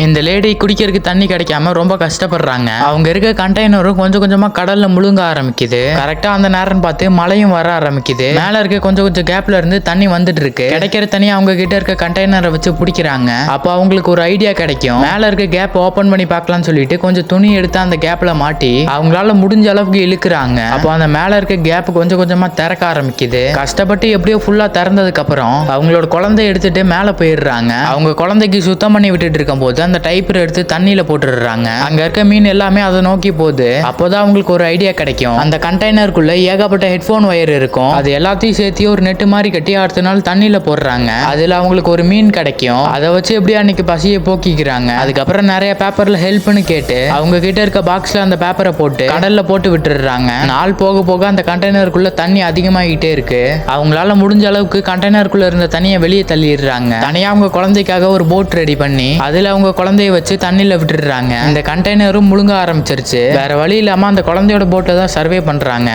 இந்த லேடி குடிக்கிறதுக்கு தண்ணி கிடைக்காம ரொம்ப கஷ்டப்படுறாங்க. அவங்க இருக்க கண்டெய்னரும் கொஞ்சம் கொஞ்சமா கடல்ல முழுங்க ஆரம்பிக்குது. கரெக்டா அந்த நேரம் பார்த்து மழையும் வர ஆரம்பிக்குது. மேல இருக்க கொஞ்சம் கொஞ்சம் கேப்ல இருந்து தண்ணி வந்துட்டு இருக்கு. கிடைக்கிற தண்ணி அவங்க கிட்ட இருக்க கண்டெய்னரை வச்சு பிடிக்கிறாங்க. அப்ப அவங்களுக்கு ஒரு ஐடியா கிடைக்கும். மேல இருக்க கேப் ஓபன் பண்ணி பார்க்கலாம்னு சொல்லிட்டு கொஞ்சம் துணி எடுத்து அந்த கேப்ல மாட்டி அவங்களால முடிஞ்ச அளவுக்கு இழுக்கிறாங்க. அப்போ அந்த மேல இருக்க கேப் கொஞ்சம் கொஞ்சமா திறக்க ஆரம்பிக்குது. கஷ்டப்பட்டு எப்படியோ ஃபுல்லா திறந்ததுக்கு அப்புறம் அவங்களோட குழந்தைய எடுத்துட்டு மேல போயிடுறாங்க. அவங்க குழந்தைக்கு சுத்தம் பண்ணி விட்டுட்டு இருக்கும் போது அந்த டைப்பர் எடுத்து தண்ணியில போட்டுடுறாங்க. அங்க இருக்க மீன் எல்லாமே அதை நோக்கி போகுது. அப்போதான் அவங்களுக்கு ஒரு ஐடியா கிடைக்கும். அந்த கண்டெய்னருக்குள்ள ஏகப்பட்ட ஹெட்போன் வயர் இருக்கும். அது எல்லாத்தையும் சேர்த்து ஒரு நெட் மாதிரி கட்டி அடுத்த நாள் தண்ணியில போடுறாங்க. அதுல அவங்களுக்கு ஒரு மீன் கிடைக்கும். அதை வச்சு எப்படி அன்னைக்கு பசியை போக்கிக்கிறாங்க. அதுக்கப்புறம் நிறைய பேப்பர்ல ஹெல்ப்னு கேட்டு அவங்க கிட்ட இருக்க பாக்ஸ்ல அந்த பேப்பரை போட்டு கடல்ல போட்டு விட்டுடுறாங்க. நாள் போக போக அந்த கண்டெய்னருக்குள்ள தண்ணி அதிகமாகிட்டே இருக்கு. அவங்களால முடிஞ்ச அளவுக்கு கண்டெய்னருக்குள்ள இருந்த தண்ணியை வெளியே தள்ளிடுறாங்க. தனியா அவங்க குழந்தைக்காக ஒரு போட் ரெடி பண்ணி அதுல அவங்க குழந்தைய வச்சு தண்ணியில விட்டுடுறாங்க. இந்த கண்டெய்னரும் முழுங்க ஆரம்பிச்சிருச்சு. வேற வழி இல்லாம அந்த குழந்தையோட போட்டை தான் சர்வே பண்றாங்க.